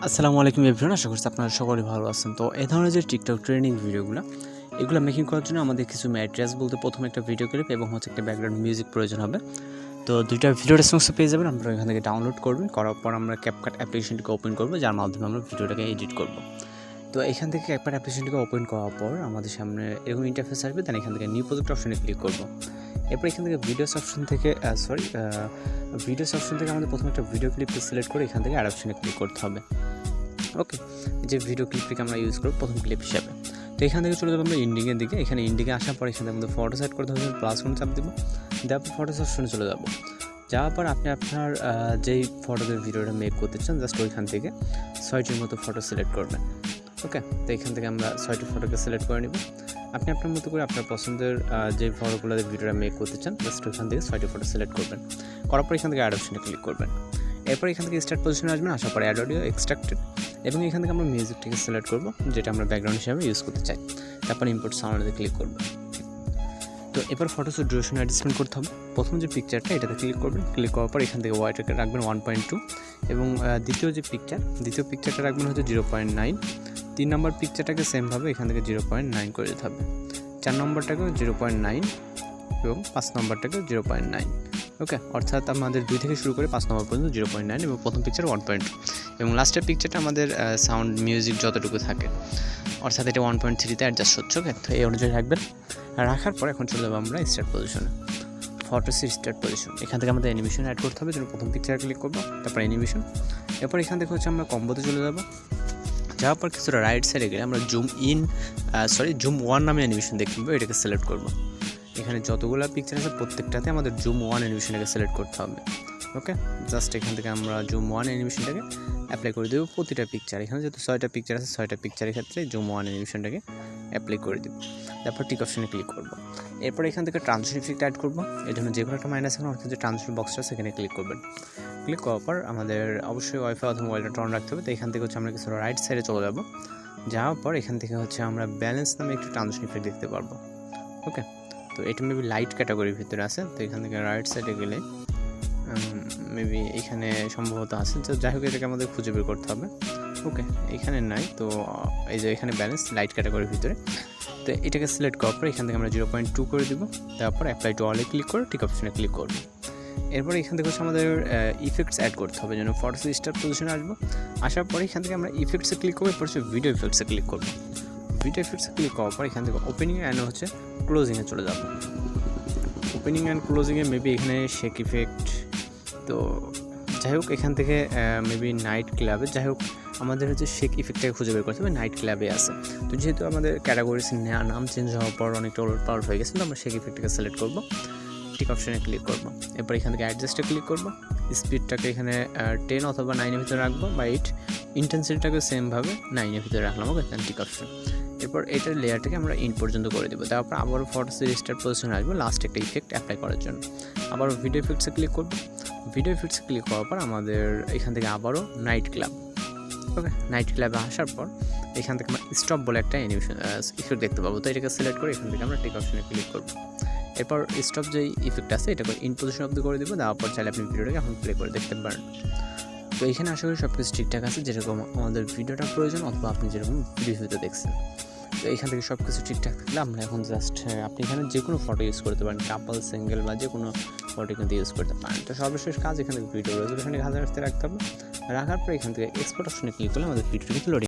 আসসালামু আলাইকুম এভরিওয়ান, আশা করছি আপনারা সকলে ভালো আছেন। তো এই ধরনের যে টিকটক ট্রেনিং ভিডিওগুলো এগুলো মেকিং করার জন্য আমাদের কিছু ম্যাটেরিয়ালস বলতে প্রথমে একটা ভিডিও ক্লিপ এবং একটা ব্যাকগ্রাউন্ড মিউজিক প্রয়োজন হবে। তো দুইটা ভিডিও রেসপন্স পেয়ে যাবেন, আপনারা এখান থেকে ডাউনলোড করবেন। করার পর আমরা CapCut অ্যাপ্লিকেশনটিকে ওপেন করব, যার মাধ্যমে আমরা ভিডিওটাকে এডিট করব। তো এখান থেকে CapCut অ্যাপ্লিকেশনটিকে ওপেন করার পর আমাদের সামনে এরকম ইন্টারফেস আসবে। দেন এখান থেকে নিউ প্রজেক্ট অপশনে ক্লিক করব। এরপর এখান থেকে ভিডিওস অপশন থেকে আমাদের প্রথমে একটা ভিডিও ক্লিপকে সিলেক্ট করে এখান থেকে অ্যাড অপশনে ক্লিক করতে হবে। ওকে, যে ভিডিও ক্লিপটিকে আমরা ইউজ করব প্রথম ক্লিপ হিসাবে। তো এখান থেকে চলে যাবো আমরা ইন্ডিংয়ের দিকে। এখানে ইন্ডিংয়ে আসার পর এখান থেকে আমাদের ফটো সেট করতে হবে, প্লাস কোন চাপ দেবো, দেওয়ার পর ফটো অপশনে চলে যাবো। যাওয়ার পর আপনি আপনার যেই ফটোতে ভিডিওটা মেক করতে চান জাস্ট ওইখান থেকে 6টির মতো ফটো সিলেক্ট করবেন। ওকে, তো এখান থেকে আমরা 6টি ফটোকে সিলেক্ট করে নিব। আপনি আপনার মতো করে আপনার পছন্দের যে ফটোগুলোতে ভিডিওটা মেক করতে চান জাস্ট ওইখান থেকে 6টি ফটো সিলেক্ট করবেন। করার পর এখান থেকে অ্যাড অপশনে ক্লিক করবেন। এরপর এখান থেকে স্টার্ট পজিশনে আসবেন, আসার পর অ্যাড অডিও এক্সট্রাক্টেড এবং এখান থেকে আমরা মিউজিকটিকে সিলেক্ট করব, যেটা আমরা ব্যাকগ্রাউন্ড হিসেবে ইউজ করতে চাই। তারপর ইম্পোর্ট সাউন্ডে ক্লিক করব। তো এবার ফটোসের ডিউরেশন অ্যাডজাস্টমেন্ট করতে হবে। প্রথম যে পিকচারটা এটাতে ক্লিক করবেন, ক্লিক করার পর এখান থেকে ওয়াইটাকে রাখবেন 1.2 এবং দ্বিতীয় পিকচারটা রাখবেন হচ্ছে 0.9। 3 নম্বর পিকচারটাকে সেমভাবে এখান থেকে 0.9 করে দিতে হবে। 4 নম্বরটাকেও 0.9 এবং 5 নম্বরটাকেও 0.9। ওকে, অর্থাৎ আমাদের 2 থেকে শুরু করে 5 নম্বর পর্যন্ত 0.9 এবং প্রথম পিকচার 1.2 এবং লাস্টের পিকচারটা আমাদের সাউন্ড মিউজিক যতটুকু থাকে অর্থাৎ এটা 1.3তে অ্যাডজাস্ট হচ্ছে। ওকে, তো এই অনুযায়ী রাখবেন। রাখার পর এখন চলে যাবো আমরা স্টার্ট পজিশনে, ফটোসের স্টার্ট পজিশন। এখান থেকে আমাদের অ্যানিমেশন অ্যাড করতে হবে, যেন প্রথম পিকচারে ক্লিক করবো, তারপর অ্যানিমেশন। এরপর এখান থেকে হচ্ছে আমরা কম্বোতে চলে যাবো। যাওয়ার পর কিছুটা রাইট সাইডে গেলে আমরা জুম 1 নামে অ্যানিমেশন দেখতে পাবো, এটাকে সিলেক্ট করবো। এখানে যতগুলো পিকচার আছে প্রত্যেকটাতে আমাদের জুম 1 অ্যানিমেশনটাকে সিলেক্ট করতে হবে। ওকে, জাস্ট এখান থেকে আমরা জুম 1 অ্যানিমেশনটাকে অ্যাপ্লাই করে দেবো প্রতিটা পিকচার। এখানে যেহেতু 6টা পিকচার আছে, 6টা পিকচারের ক্ষেত্রে জুম 1 অ্যানিমেশনটাকে অ্যাপ্লাই করে দেবো। তারপর টিক অপশনে ক্লিক করবো। এরপর এখান থেকে ট্রান্সফার ইফেক্ট অ্যাড করবো। এর জন্য যে কোনো একটা মাইনাস এখন অর্থাৎ যে ট্রান্সফার বক্সটা সেখানে ক্লিক করবেন। ক্লিক করার পর আমাদের অবশ্যই ওয়াইফাই অথবা মোবাইলটা অন রাখতে হবে। তো এখান থেকে হচ্ছে আমরা কিছু রাইট সাইডে চলে যাবো। যাওয়ার পর এখান থেকে হচ্ছে আমরা ব্যালেন্স নামে একটি ট্রান্সফার ইফেক্ট দেখতে পারবো। ওকে, তো এটা মেবি লাইট ক্যাটাগরির ভিতরে আছে। তো এখান থেকে রাইট সাইডে গেলে মেবি এখানে সম্ভবত আছে, তো যাই হোক এটাকে আমাদের খুঁজে বের করতে হবে। ওকে, এখানে নাই, তো এই যে এখানে ব্যালেন্স লাইট ক্যাটাগরির ভিতরে। তো এটাকে সিলেক্ট করার পর এখান থেকে আমরা 0.2 করে দেবো। তারপর অ্যাপ্লাই টু অলে ক্লিক করে টিক অপশনে ক্লিক করবো। এরপর এখান থেকে হচ্ছে আমাদের ইফেক্টস অ্যাড করতে হবে, যেন ফটো স্টার্ট পজিশনে আসবো। আসার পরে এখান থেকে আমরা ইফেক্টসে ক্লিক করবো, এরপর হচ্ছে ভিডিও ইফেক্টসে ক্লিক করবো। ভিডিও ইফেক্টসে ক্লিক করার পর এখান থেকে ওপেনিং অ্যান্ড হচ্ছে ক্লোজিংয়ে চলে যাবো। ওপেনিং অ্যান্ড ক্লোজিংয়ে মেবি এখানে শেক ইফেক্ট, তো যাই হোক এখান থেকে মেবি নাইট ক্লাবে, যাই হোক আমাদের হচ্ছে শেক ইফেক্টটাকে খুঁজে বের করতে হবে, নাইট ক্লাবে আছে। তো যেহেতু আমাদের ক্যাটাগরিজ নাম চেঞ্জ হওয়ার পর অনেকটা ওলট পাওয়ার হয়ে গেছে, তো আমরা শেক ইফেক্টটাকে সিলেক্ট করবো, টিক অপশনে ক্লিক করবো। এরপর এখান থেকে অ্যাডজাস্টে ক্লিক করবো। স্পিডটাকে এখানে 10 অথবা 9-এর ভিতরে রাখবো বা 8। ইন্টেন্সিটিটাকে সেমভাবে 9-এর ভিতরে রাখলাম। ওকে, দেন টিক অপশন। এরপর এটার লেয়ারটাকে আমরা ইন পর্যন্ত করে দেবো। তারপর আবারও ফটোসের স্টার্ট পজিশনে আসবো লাস্ট একটা ইফেক্ট অ্যাপ্লাই করার জন্য। আবারও ভিডিও ইফেক্টসে ক্লিক করবো। ভিডিও ইফেক্টসে ক্লিক করার পর আমাদের এখান থেকে আবারও নাইট ক্লাব। ওকে, নাইট ক্লাবে আসার পর এখান থেকে আমরা স্টপ বলে একটা অ্যানিমেশন ইফেক্ট দেখতে পাবো। তো এটাকে সিলেক্ট করে এখান থেকে আমরা টিক অপশনে ক্লিক করবো। এরপর স্টপ যে ইফেক্ট আছে এটাকে ইন পজিশন অব্দি করে দেবো। দেওয়ার পর চাইলে আপনি ভিডিওটাকে এখন প্লে করে দেখতে পারেন। তো এখানে আশা করি সব কিছু ঠিকঠাক আছে, যেরকম আমাদের ভিডিওটা প্রয়োজন অথবা আপনি যেরকম ভিডিওতে দেখছেন। তো এখান থেকে সব কিছু ঠিকঠাক থাকলে আমরা এখন জাস্ট আপনি এখানে যে কোনো ফটো ইউজ করতে পারেন, কাপল, সিঙ্গেল বা যে কোনো ফটো কিন্তু ইউজ করতে পারেন। তো সর্বশেষ কাজ এখান থেকে ভিডিও রেজলিউশনে 1000 রাখতে হবে। রাখার পর এখান থেকে এক্সপোর্ট অপশনে ক্লিক করলে আমাদের ভিডিওটি কিন্তু লোডিং